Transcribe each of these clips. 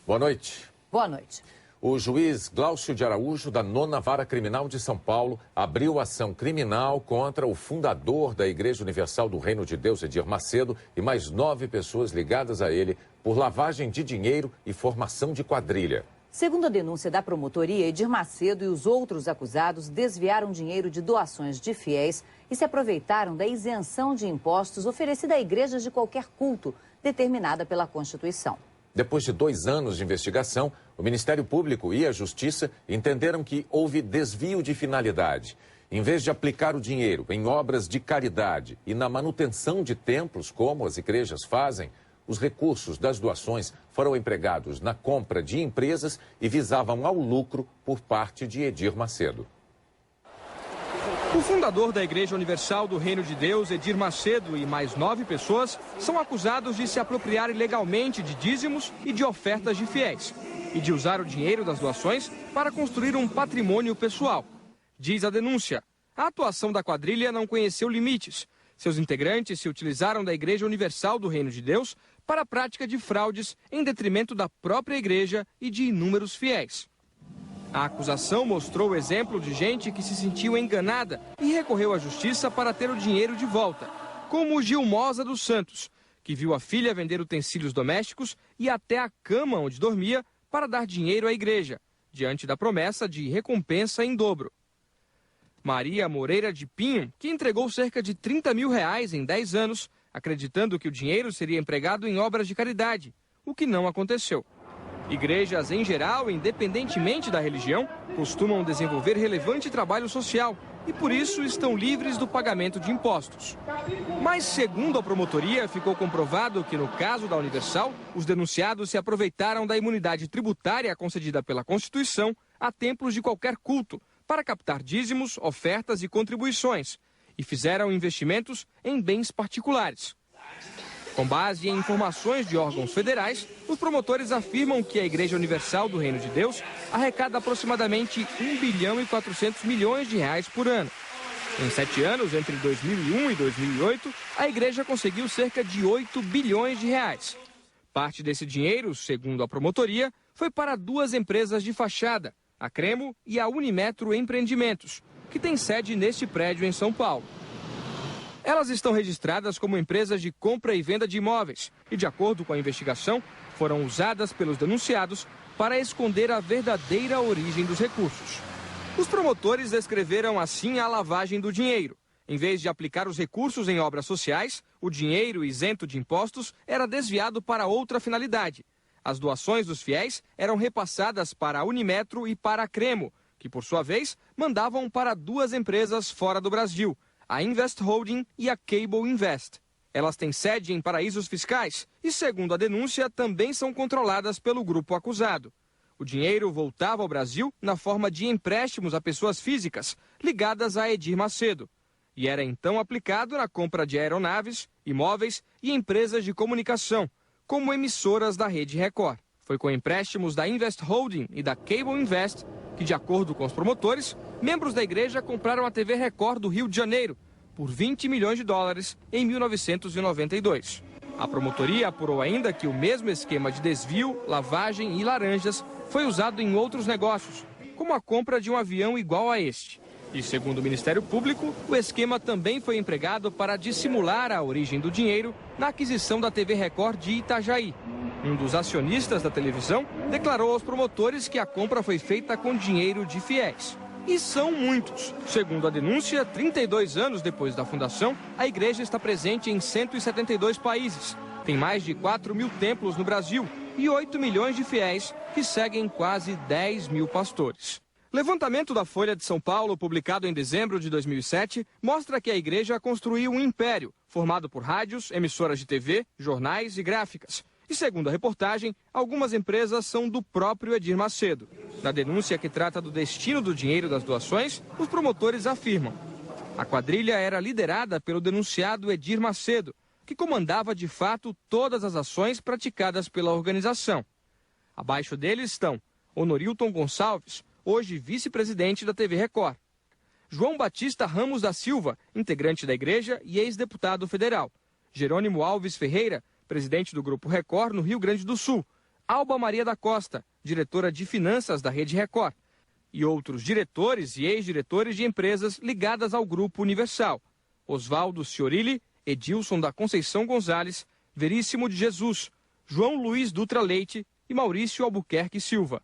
Boa noite. Boa noite. O juiz Glaucio de Araújo, da 9ª Vara Criminal de São Paulo, abriu ação criminal contra o fundador da Igreja Universal do Reino de Deus, Edir Macedo, e mais 9 pessoas ligadas a ele por lavagem de dinheiro e formação de quadrilha. Segundo a denúncia da promotoria, Edir Macedo e os outros acusados desviaram dinheiro de doações de fiéis e se aproveitaram da isenção de impostos oferecida a igrejas de qualquer culto, determinada pela Constituição. Depois de 2 anos de investigação, o Ministério Público e a Justiça entenderam que houve desvio de finalidade. Em vez de aplicar o dinheiro em obras de caridade e na manutenção de templos, como as igrejas fazem, os recursos das doações foram empregados na compra de empresas e visavam ao lucro por parte de Edir Macedo. O fundador da Igreja Universal do Reino de Deus, Edir Macedo, e mais 9 pessoas são acusados de se apropriar ilegalmente de dízimos e de ofertas de fiéis e de usar o dinheiro das doações para construir um patrimônio pessoal. Diz a denúncia, a atuação da quadrilha não conheceu limites. Seus integrantes se utilizaram da Igreja Universal do Reino de Deus para a prática de fraudes em detrimento da própria igreja e de inúmeros fiéis. A acusação mostrou o exemplo de gente que se sentiu enganada e recorreu à justiça para ter o dinheiro de volta, como Gilmosa dos Santos, que viu a filha vender utensílios domésticos e até a cama onde dormia para dar dinheiro à igreja, diante da promessa de recompensa em dobro. Maria Moreira de Pinho, que entregou cerca de R$30 mil em 10 anos, acreditando que o dinheiro seria empregado em obras de caridade, o que não aconteceu. Igrejas, em geral, independentemente da religião, costumam desenvolver relevante trabalho social e, por isso, estão livres do pagamento de impostos. Mas, segundo a promotoria, ficou comprovado que, no caso da Universal, os denunciados se aproveitaram da imunidade tributária concedida pela Constituição a templos de qualquer culto para captar dízimos, ofertas e contribuições e fizeram investimentos em bens particulares. Com base em informações de órgãos federais, os promotores afirmam que a Igreja Universal do Reino de Deus arrecada aproximadamente R$1 bilhão e 400 milhões por ano. Em 7 anos, entre 2001 e 2008, a igreja conseguiu cerca de R$8 bilhões. Parte desse dinheiro, segundo a promotoria, foi para 2 empresas de fachada, a Cremo e a Unimetro Empreendimentos, que tem sede neste prédio em São Paulo. Elas estão registradas como empresas de compra e venda de imóveis e, de acordo com a investigação, foram usadas pelos denunciados para esconder a verdadeira origem dos recursos. Os promotores descreveram assim a lavagem do dinheiro. Em vez de aplicar os recursos em obras sociais, o dinheiro isento de impostos era desviado para outra finalidade. As doações dos fiéis eram repassadas para a Unimetro e para a Cremo, que, por sua vez, mandavam para 2 empresas fora do Brasil, a Invest Holding e a Cable Invest. Elas têm sede em paraísos fiscais e, segundo a denúncia, também são controladas pelo grupo acusado. O dinheiro voltava ao Brasil na forma de empréstimos a pessoas físicas ligadas a Edir Macedo e era então aplicado na compra de aeronaves, imóveis e empresas de comunicação, como emissoras da Rede Record. Foi com empréstimos da Invest Holding e da Cable Invest que, de acordo com os promotores, membros da igreja compraram a TV Record do Rio de Janeiro por $20 milhões em 1992. A promotoria apurou ainda que o mesmo esquema de desvio, lavagem e laranjas foi usado em outros negócios, como a compra de um avião igual a este. E, segundo o Ministério Público, o esquema também foi empregado para dissimular a origem do dinheiro na aquisição da TV Record de Itajaí. Um dos acionistas da televisão declarou aos promotores que a compra foi feita com dinheiro de fiéis. E são muitos. Segundo a denúncia, 32 anos depois da fundação, a igreja está presente em 172 países. Tem mais de 4 mil templos no Brasil e 8 milhões de fiéis que seguem quase 10 mil pastores. Levantamento da Folha de São Paulo, publicado em dezembro de 2007, mostra que a igreja construiu um império, formado por rádios, emissoras de TV, jornais e gráficas. E, segundo a reportagem, algumas empresas são do próprio Edir Macedo. Na denúncia que trata do destino do dinheiro das doações, os promotores afirmam: a quadrilha era liderada pelo denunciado Edir Macedo, que comandava de fato todas as ações praticadas pela organização. Abaixo deles estão Honorilton Gonçalves, hoje vice-presidente da TV Record; João Batista Ramos da Silva, integrante da igreja e ex-deputado federal; Jerônimo Alves Ferreira, presidente do Grupo Record no Rio Grande do Sul; Alba Maria da Costa, diretora de finanças da Rede Record, e outros diretores e ex-diretores de empresas ligadas ao Grupo Universal: Oswaldo Ciorilli, Edilson da Conceição Gonzalez, Veríssimo de Jesus, João Luiz Dutra Leite e Maurício Albuquerque Silva.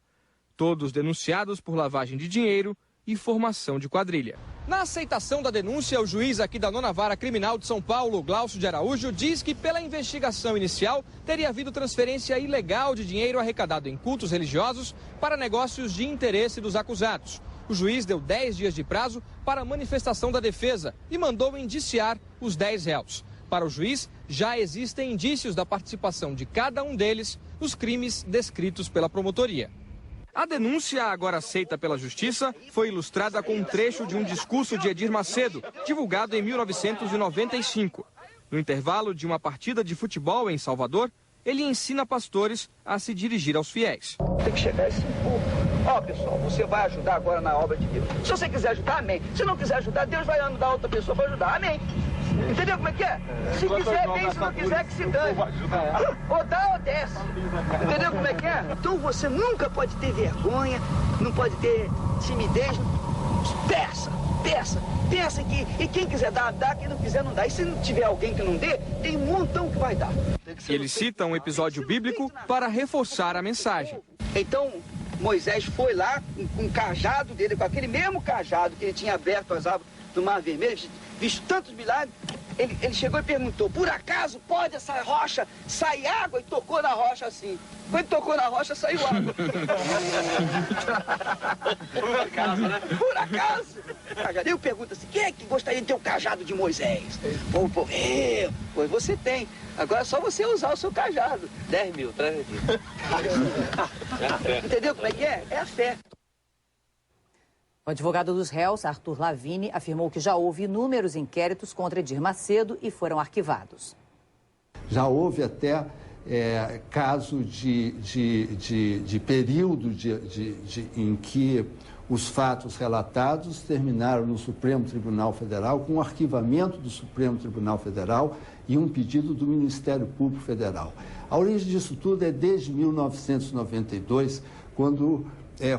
Todos denunciados por lavagem de dinheiro e formação de quadrilha. Na aceitação da denúncia, o juiz aqui da 9ª Vara Criminal de São Paulo, Glaucio de Araújo, diz que pela investigação inicial teria havido transferência ilegal de dinheiro arrecadado em cultos religiosos para negócios de interesse dos acusados. O juiz deu 10 dias de prazo para a manifestação da defesa e mandou indiciar os 10 réus. Para o juiz, já existem indícios da participação de cada um deles nos crimes descritos pela promotoria. A denúncia, agora aceita pela Justiça, foi ilustrada com um trecho de um discurso de Edir Macedo, divulgado em 1995. No intervalo de uma partida de futebol em Salvador, ele ensina pastores a se dirigir aos fiéis. Tem que chegar esse povo. Ó, pessoal, você vai ajudar agora na obra de Deus. Se você quiser ajudar, amém. Se não quiser ajudar, Deus vai ajudar outra pessoa para ajudar, amém. Entendeu como é que é? Se quiser, bem, se não quiser, que se dane. Ou dá ou desce. Entendeu como é que é? Então você nunca pode ter vergonha, não pode ter timidez. Peça que... E quem quiser dar, dá. Quem não quiser, não dá. E se não tiver alguém que não dê, tem um montão que vai dar. Ele cita um episódio bíblico para reforçar a mensagem. Então, Moisés foi lá com o cajado dele, com aquele mesmo cajado que ele tinha aberto as águas do Mar Vermelho, visto tantos milagres, ele chegou e perguntou: por acaso pode essa rocha sair água? E tocou na rocha assim. Quando tocou na rocha, saiu água. Por acaso, né? Por acaso. Eu pergunto assim: quem é que gostaria de ter o cajado de Moisés? O povo, pois você tem. Agora é só você usar o seu cajado. 10 mil, traz aqui. Entendeu como é que é? É a fé. O advogado dos réus, Arthur Lavini, afirmou que já houve inúmeros inquéritos contra Edir Macedo e foram arquivados. Já houve até caso de período em que os fatos relatados terminaram no Supremo Tribunal Federal com o arquivamento do Supremo Tribunal Federal e um pedido do Ministério Público Federal. A origem disso tudo é desde 1992, quando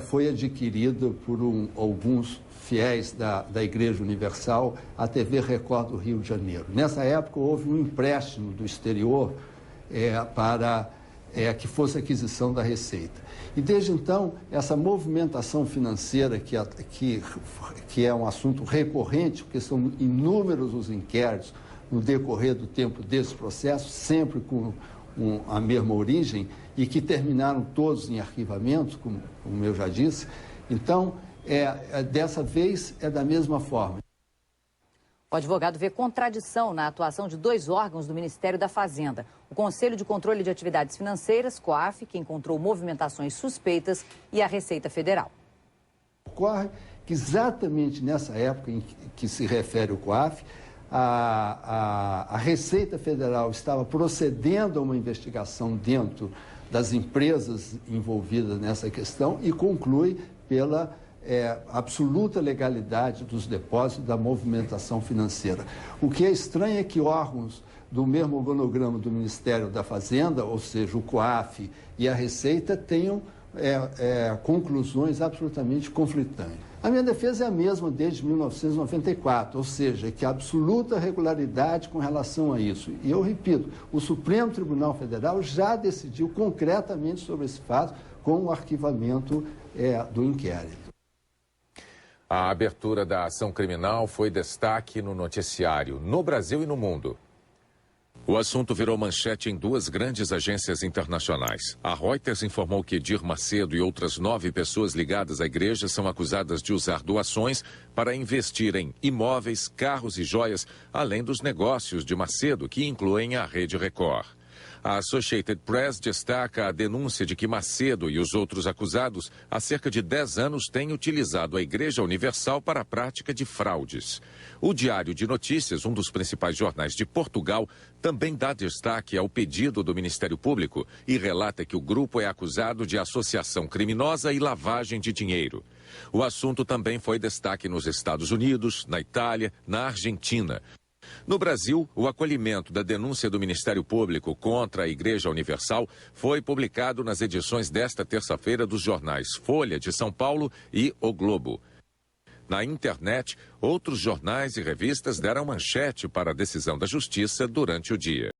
foi adquirida por alguns fiéis da Igreja Universal a TV Record do Rio de Janeiro. Nessa época houve um empréstimo do exterior para que fosse aquisição da Receita. E desde então, essa movimentação financeira, que é um assunto recorrente, porque são inúmeros os inquéritos no decorrer do tempo desse processo, sempre com a mesma origem, e que terminaram todos em arquivamento, como eu já disse. Então, dessa vez é da mesma forma. O advogado vê contradição na atuação de 2 órgãos do Ministério da Fazenda: o Conselho de Controle de Atividades Financeiras, COAF, que encontrou movimentações suspeitas, e a Receita Federal. Ocorre que exatamente nessa época em que se refere o COAF, a Receita Federal estava procedendo a uma investigação dentro das empresas envolvidas nessa questão e conclui pela absoluta legalidade dos depósitos, da movimentação financeira. O que é estranho é que órgãos do mesmo organograma do Ministério da Fazenda, ou seja, o COAF e a Receita, tenham conclusões absolutamente conflitantes. A minha defesa é a mesma desde 1994, ou seja, que há absoluta regularidade com relação a isso. E eu repito, o Supremo Tribunal Federal já decidiu concretamente sobre esse fato com o arquivamento do inquérito. A abertura da ação criminal foi destaque no noticiário, no Brasil e no mundo. O assunto virou manchete em 2 grandes agências internacionais. A Reuters informou que Edir Macedo e outras 9 pessoas ligadas à igreja são acusadas de usar doações para investir em imóveis, carros e joias, além dos negócios de Macedo, que incluem a Rede Record. A Associated Press destaca a denúncia de que Macedo e os outros acusados há cerca de 10 anos têm utilizado a Igreja Universal para a prática de fraudes. O Diário de Notícias, um dos principais jornais de Portugal, também dá destaque ao pedido do Ministério Público e relata que o grupo é acusado de associação criminosa e lavagem de dinheiro. O assunto também foi destaque nos Estados Unidos, na Itália, na Argentina. No Brasil, o acolhimento da denúncia do Ministério Público contra a Igreja Universal foi publicado nas edições desta terça-feira dos jornais Folha de São Paulo e O Globo. Na internet, outros jornais e revistas deram manchete para a decisão da Justiça durante o dia.